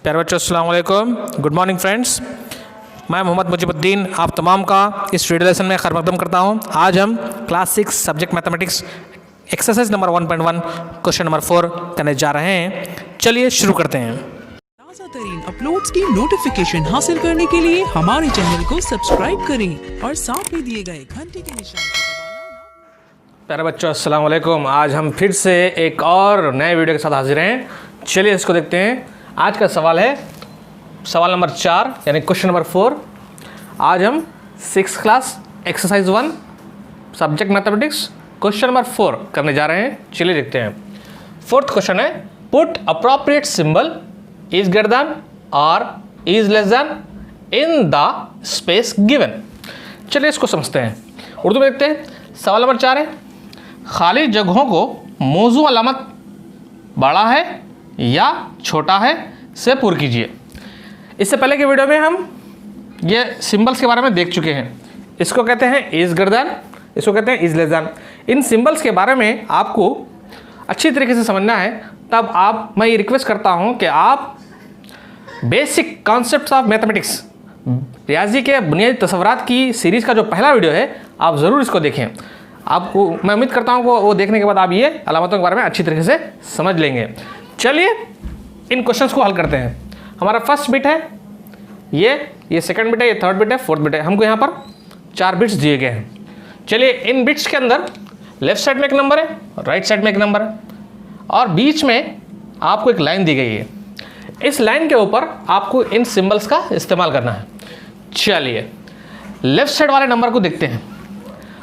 प्यारे बच्चों अस्सलाम वालेकुम, गुड मॉर्निंग फ्रेंड्स। मैं मोहम्मद मुजीबुद्दीन आप तमाम का इस वीडियो लेसन में खैर मकदम करता हूं। आज हम class 6 subject mathematics exercise number 1.1 question number 4 करने जा रहे हैं। चलिए शुरू करते हैं। ताज़ा तरीन अपलोड्स की नोटिफिकेशन हासिल करने के लिए हमारे चैनल को सब्सक्राइब करें और साथ में दिए गए घंटे के निशान को दबाना। प्यारे बच्चों अस्सलाम वालेकुम, आज हम फिर से एक और नए वीडियो के साथ हाजिर हैं। चलिए इसको देखते हैं। आज का सवाल है सवाल नंबर 4 यानी क्वेश्चन नंबर 4। आज हम 6th class exercise 1 subject mathematics question number 4 करने जा रहे हैं। चलिए देखते हैं। 4th क्वेश्चन है put appropriate symbol is greater than और is less than in the space given. चलिए इसको समझते हैं। उर्दू में देखते हैं। सवाल नंबर 4 है खाली जगहों को मौजू अलामत बड़ा है या छोटा है से पूर्ण कीजिए। इससे पहले के वीडियो में हम ये सिंबल्स के बारे में देख चुके हैं। इसको कहते हैं इज ग्रेटर देन, इसको कहते हैं is less than. In symbols के बारे में आपको अच्छी तरीके से समझना है। तब मैं ये रिक्वेस्ट करता हूँ कि आप बेसिक कॉन्सेप्ट्स ऑफ मैथमेटिक्स रियाजी के बुनियादी तस्वरात की सीरीज़ का जो पहला वीडियो है आप ज़रूर इसको देखें। आपको मैं उम्मीद करता हूँ वो देखने के बाद आप ये अलामतों के बारे में अच्छी तरीके से समझ लेंगे। चलिए इन क्वेश्चंस को हल करते हैं। हमारा फर्स्ट बिट है ये सेकंड बिट है, ये थर्ड बिट है, फोर्थ बिट है। हमको यहाँ पर 4 बिट्स दिए गए हैं। चलिए इन बिट्स के अंदर लेफ्ट साइड में एक नंबर है, राइट साइड में एक नंबर है और बीच में आपको एक लाइन दी गई है। इस लाइन के ऊपर आपको इन सिंबल्स का इस्तेमाल करना है। चलिए लेफ्ट साइड वाले नंबर को देखते हैं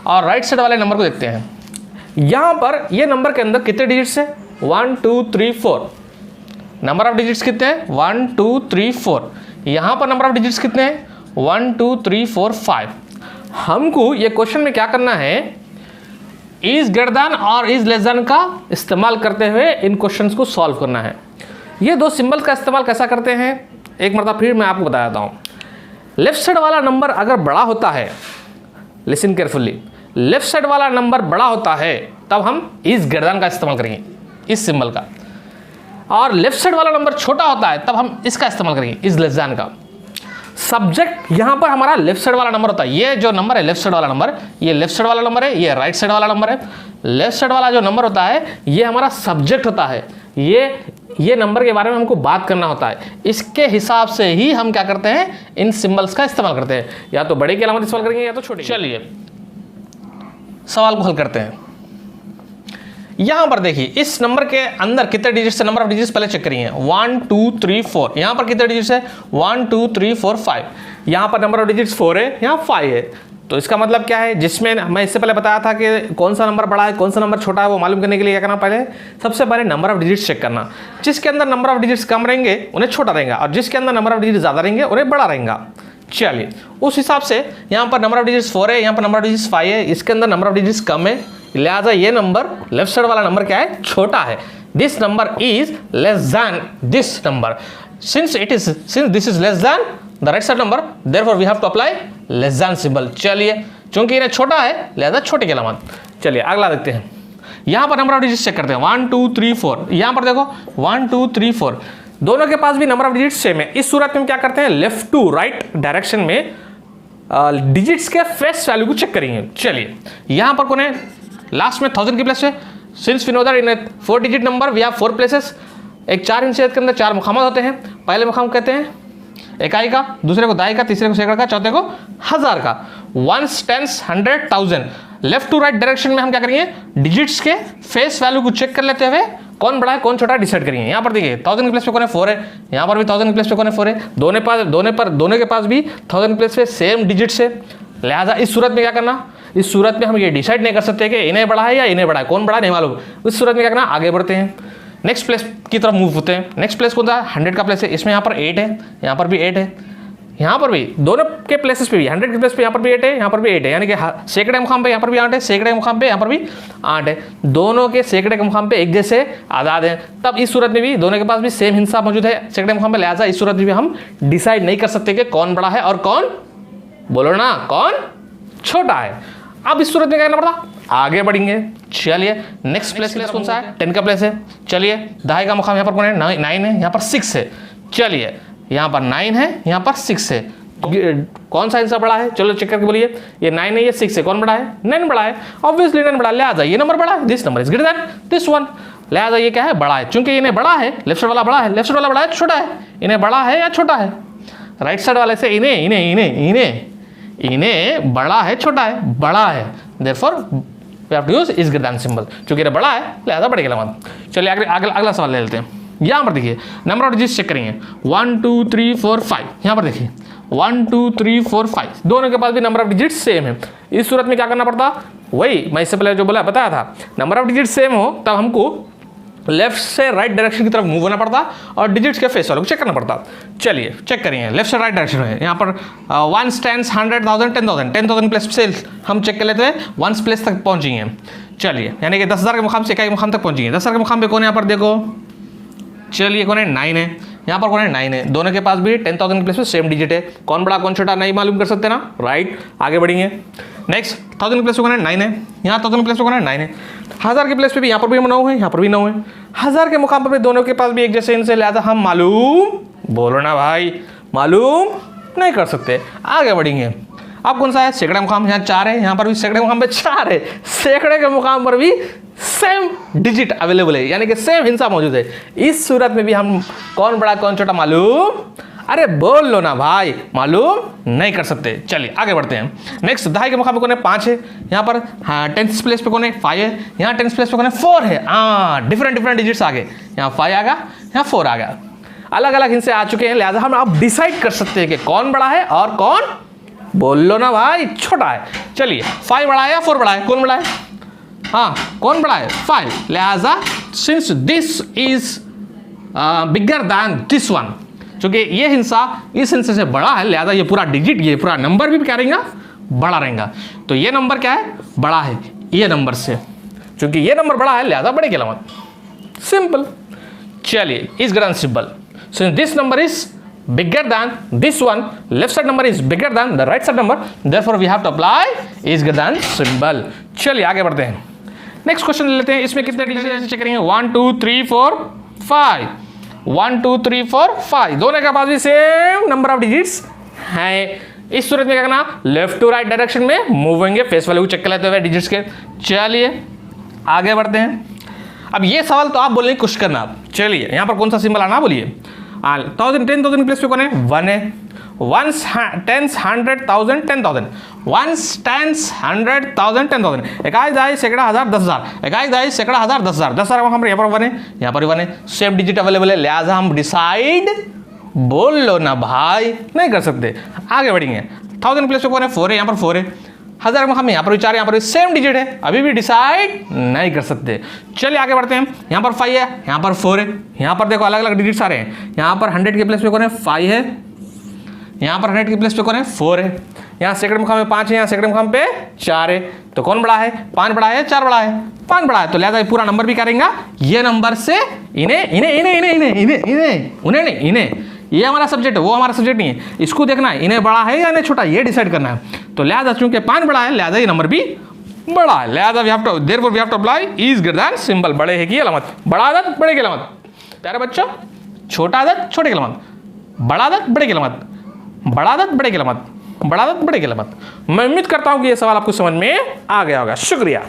और राइट साइड वाले नंबर को देखते हैं। यहाँ पर ये नंबर के अंदर कितने डिजिट्स है? 1 2 3 4। नंबर ऑफ डिजिट्स कितने हैं? 1 2 3 4। यहाँ पर नंबर ऑफ डिजिट्स कितने हैं? 1 2 3 4 5। हमको ये क्वेश्चन में क्या करना है? इज ग्रेटर देन और इज लेस देन का इस्तेमाल करते हुए इन क्वेश्चंस को सॉल्व करना है। ये दो सिंबल का इस्तेमाल कैसा करते हैं एक मरतबा फिर मैं आपको बता देता हूँ। लेफ्ट साइड वाला नंबर अगर बड़ा होता है, लिसन केयरफुली, लेफ्ट साइड वाला नंबर बड़ा होता है तब हम इज ग्रेटर देन का इस्तेमाल करेंगे, इस सिंबल का। और लेफ्ट साइड वाला नंबर छोटा होता है तब हम इसका इस्तेमाल करेंगे, इज लेस देन का। सब्जेक्ट यहां पर हमारा लेफ्ट साइड वाला नंबर होता है। ये जो नंबर है लेफ्ट साइड वाला नंबर, ये लेफ्ट साइड वाला नंबर है, ये राइट साइड वाला नंबर है। लेफ्ट साइड वाला जो नंबर होता है ये हमारा सब्जेक्ट होता है। ये नंबर के बारे में हमको बात करना होता है। इसके हिसाब से ही हम क्या करते हैं? इन सिंबल्स का इस्तेमाल करते हैं। या तो बड़े की अलामत इस्तेमाल करेंगे या तो छोटे। चलिए सवाल को हल करते हैं। यहां पर देखिए इस नंबर के अंदर कितने डिजिट्स है? नंबर ऑफ डिजिट्स पहले चेक करिए। 1 2 3 4। यहां पर कितने डिजिट्स है? 1 2 3 4 5। यहां पर नंबर ऑफ डिजिट्स 4 है, यहां 5 है। तो इसका मतलब क्या है? जिसमें मैं इससे पहले बताया था कि कौन सा नंबर बड़ा है कौन सा नंबर छोटा है, वो मालूम करने के लिए क्या करना? पहले सबसे पहले नंबर ऑफ डिजिट्स चेक करना। जिसके अंदर नंबर ऑफ डिजिट्स कम रहेंगे उन्हें छोटा रहेगा और जिसके अंदर नंबर ऑफ डिजिट्स ज़्यादा रहेंगे उन्हें बड़ा रहेगा। चलिए उस हिसाब से यहाँ पर नंबर ऑफ डिजिट्स 4 है, यहाँ पर नंबर ऑफ डिजिट्स 5 है, इसके अंदर नंबर ऑफ डिजिट्स कम है, लिहाजा ये नंबर लेफ्ट साइड वाला नंबर क्या है? छोटा है। This number is less than this number. Since this is less than the right side number, therefore we have to apply less than symbol. चलिए चूंकि ये छोटा है लिहाजा छोटे की अलामत। चलिए अगला देखते हैं। यहाँ पर नंबर ऑफ डिजिट्स चेक करते हैं। 1 2 3 4। यहाँ पर देखो 1 2 3 4 दोनों के पास भी नंबर ऑफ डिजिट्स सेम है। इस सूरत में हम क्या करते हैं? लेफ्ट टू राइट डायरेक्शन में डिजिट्स के फेस वैल्यू को चेक करेंगे। चलिए यहाँ पर कौन है? लास्ट में 1000 की प्लेस है। Since we know that in 4 digit number we have 4 places. एक 4 इंच के अंदर 4 मुकाम होते हैं। पहले मुकाम कहते हैं इकाई का, दूसरे को दहाई का, तीसरे को सैकड़ा का, चौथे को 1000 का। 1 10 100 1000। लेफ्ट टू राइट डायरेक्शन में हम क्या करेंगे? डिजिट्स के फेस वैल्यू को चेक कर लेते हुए कौन बड़ा है कौन छोटा है डिसाइड करेंगे। यहाँ पर देखिए 1000 की प्लेस पे कौन है? 4 है। यहाँ पर भी 1000 की प्लेस पे कौन है? 4 है। दोनों के पास भी 1000 की प्लेस पे सेम डिजिट्स है। लिहाजा इस सूरत में क्या करना? इस सूरत में हम ये डिसाइड नहीं कर सकते कि इन्हें बड़ा है या इन्हें बड़ा है, कौन बड़ा है नहीं मालूम। इस सूरत में क्या करना? आगे बढ़ते हैं, नेक्स्ट प्लेस की तरफ मूव होते हैं। नेक्स्ट प्लेस कौन सा? 100 का प्लेस है। इसमें यहाँ पर 8 है, यहाँ पर भी 8 है, यहाँ पर भी दोनों के प्लेसेस पे भी 100 के प्लेस पे यहाँ पर भी 8 है, यहाँ पर भी 8 है। यानी कि सैकड़े मुकाम पे यहाँ पर भी 8 है, सैकड़े मुकाम पे यहाँ पर भी 8 है। दोनों के सैकड़े के मुकाम पे एक जैसे आजाद हैं। तब इस सूरत में भी दोनों के पास भी सेम हिस्सा मौजूद है सैकड़े मुकाम पे। लिहाजा इस सूरत में भी हम डिसाइड नहीं कर सकते कि कौन बड़ा है और कौन, बोलो ना, कौन छोटा है। अब इस सूरत में क्या करना पड़ता? आगे बढ़ेंगे। चलिए नेक्स्ट प्लेस कौन सा है? 10 का प्लेस है। चलिए दहाई का मुकाम यहाँ पर कौन है? 9 है, यहाँ पर 6 है। चलिए यहाँ पर 9 है, यहाँ पर 6 है, कौन सा हिस्सा बड़ा है? चलो चेक करके बोलिए, ये 9 है, ये 6 है, कौन बड़ा है? 9 बड़ा है, ऑब्वियसली 9 बड़ा है, लिहाजा ये नंबर बड़ा है, this number is greater then this one, लिहाजा ये क्या है? बड़ा है। चूंकि इन्हें बड़ा है, लेफ्ट साइड वाला बड़ा है, लेफ्ट साइड वाला बड़ा है, छोटा है, इन्हें बड़ा है या छोटा है? राइट साइड वाले से इन्हें इन्हें इन्हें इन्हें इन्हें बड़ा है छोटा है? बड़ा है, therefore we have to use is greater than symbol, चूंकि ये बड़ा है लिहाजा बड़े के लमत। चलिए अगला सवाल ले लेते हैं। यहाँ पर देखिए नंबर ऑफ डिजिट्स चेक करेंगे, 1 2 3 4 5, यहाँ पर देखिए 1 2 3 4 5, दोनों के पास भी नंबर ऑफ डिजिट्स सेम है। इस सूरत में क्या करना पड़ता? वही मैं इससे पहले जो बोला बताया था, नंबर ऑफ डिजिट्स सेम हो तब हमको लेफ्ट से राइट डायरेक्शन की तरफ मूव होना पड़ता और डिजिट्स के फेस वालों को चेक करना पड़ता। चलिए चेक करेंगे, लेफ्ट से राइट डायरेक्शन है, यहाँ पर 1 10 100,000 10,000 10,000 प्लेस से हम चेक कर लेते हैं, 1 प्लेस तक पहुँचेंगे। चलिए यानी कि 10,000 के मुकाम से इकाई मुकाम तक पहुँचेंगे। 10,000 के मुकाम पे कौन है? यहाँ पर देखो, चलिए कौन है? 9 है, यहाँ पर कौन है? 9 है, दोनों के पास भी 10,000 के प्लेस पे सेम डिजिट है, कौन बड़ा कौन छोटा नहीं मालूम कर सकते ना, राइट। आगे बढ़ेंगे, नेक्स्ट 1000 के प्लेस पे कौन है? 9 है, यहाँ 1000 के प्लेस पे कौन है? 9 है, 1000 के प्लेस पे भी यहाँ पर भी 9 है, यहाँ पर भी 9 है, 1000 के मुकाम पर भी दोनों के पास भी एक जैसे इनसे, लिहाजा हम मालूम, बोलो ना भाई, मालूम नहीं कर सकते। आगे बढ़ेंगे, अब कौन सा है? सैकड़े मुकाम, यहाँ 4 है, यहाँ पर भी सैकड़े मुकाम पे 4 है, सैकड़े के मुकाम पर भी सेम डिजिट अवेलेबल है, यानी कि सेम हिस्सा मौजूद है। इस सूरत में भी हम कौन बड़ा कौन छोटा मालूम, अरे बोल लो ना भाई, मालूम नहीं कर सकते। चलिए आगे बढ़ते हैं। नेक्स्ट दहाई के मुकाम पे कौन है? 5 है, यहाँ पर हाँ 10th प्लेस पे कौन है? 5 है, यहाँ 10th प्लेस पे कौन है? 4 है। हाँ डिफरेंट डिजिट्स आ गए, यहाँ 5 आ गया, यहाँ 4 आ गया, अलग अलग हिस्से आ चुके हैं, लिहाजा हम आप डिसाइड कर सकते हैं कि कौन बड़ा है और कौन, बोल लो ना भाई, छोटा है। चलिए 5 बड़ा है या 4 बड़ा है? कौन बड़ा है? हाँ कौन बड़ा है? 5, लिहाजा since this is bigger than this one, क्योंकि ये हिस्सा इस हिस्से से बड़ा है, लिहाजा ये पूरा डिजिट, ये पूरा नंबर भी क्या रहेगा? बड़ा रहेगा। तो ये नंबर क्या है? बड़ा है ये नंबर से, क्योंकि ये नंबर बड़ा है लिहाजा बड़े के अलामत, सिंपल। चलिए इस greater symbol, since this number is bigger than this one, left side number is bigger than the right side number, therefore we have to apply is greater than symbol। चलिए आगे बढ़ते हैं, नेक्स्ट क्वेश्चन ले लेते हैं। इसमें कितने digit check करेंगे? 1 2 3 4 5, 1 2 3 4 5, दोनों के पास भी सेम नंबर ऑफ डिजिट्स हैं। इस सूरत में क्या करना? लेफ्ट टू राइट डायरेक्शन में मूव होंगे, फेस वैल्यू को चेक कर लेते हुए डिजिट्स के। चलिए आगे बढ़ते हैं। अब ये सवाल तो आप बोलेंगे कुछ करना, चलिए यहाँ पर कौन सा सिंबल आना बोलिए। 1000 10,000 प्लेस पे कौन है? 1 है, 1 10 100,000 10,000, 1 10 100,000 10,000, इकाई दहाई सैकड़ा हज़ार 10,000, इकाई दहाई सैकड़ा हज़ार 10,000, 10,000 हम यहाँ पर 1 है, यहाँ पर 1 है, सेम डिजिट अवेलेबल है, लिहाजा हम डिसाइड, बोल लो ना भाई, नहीं कर सकते। आगे बढ़ेंगे, 1000 प्लेस पे कौन है? 4 है, यहाँ पर 4 है, 1000 में हम यहाँ पर भी 4 है, यहाँ पर भी सेम डिजिट है, अभी भी डिसाइड नहीं कर सकते। चलिए आगे बढ़ते हैं। यहाँ पर 5 है, यहाँ पर 4 है, यहाँ पर देखो अलग अलग डिजिट्स आ रहे हैं। यहाँ पर 100 के प्लेस पे कौन है? 5 है, यहाँ पर 100 के प्लेस पे कौन है? 4 है, यहाँ सैकड़े मुकाम में 5 है, यहाँ सैकड़े मुकाम पे 4 है, तो कौन बड़ा है? 5 बड़ा है, 4 बड़ा है? 5 बड़ा है, तो लिहाजा पूरा नंबर भी करेंगे ये नंबर से इन्हें इन्हें इन्हें इन्हें इन्हें इन्हें इन्हें उन्हें नहीं इन्हें, ये हमारा सब्जेक्ट है, वो हमारा सब्जेक्ट नहीं है, इसको देखना है इन्हें बड़ा है या इन्हें छोटा, ये डिसाइड करना है। तो लिहाजा चूंकि 5 बड़ा है लिहाजा ये नंबर भी बड़ा है, लिहाजा we have to therefore we have to apply is greater than symbol, बड़े है की अलामत, बड़ा अदद बड़े की अलामत। प्यारे बच्चों, छोटा अदद छोटे की अलामत, बड़ा अदद बड़े की अलामत, बड़ा अदद बड़े की अलामत, बड़ा अदद बड़े की अलामत। मैं उम्मीद करता हूं कि ये सवाल आपको समझ में आ गया होगा। शुक्रिया।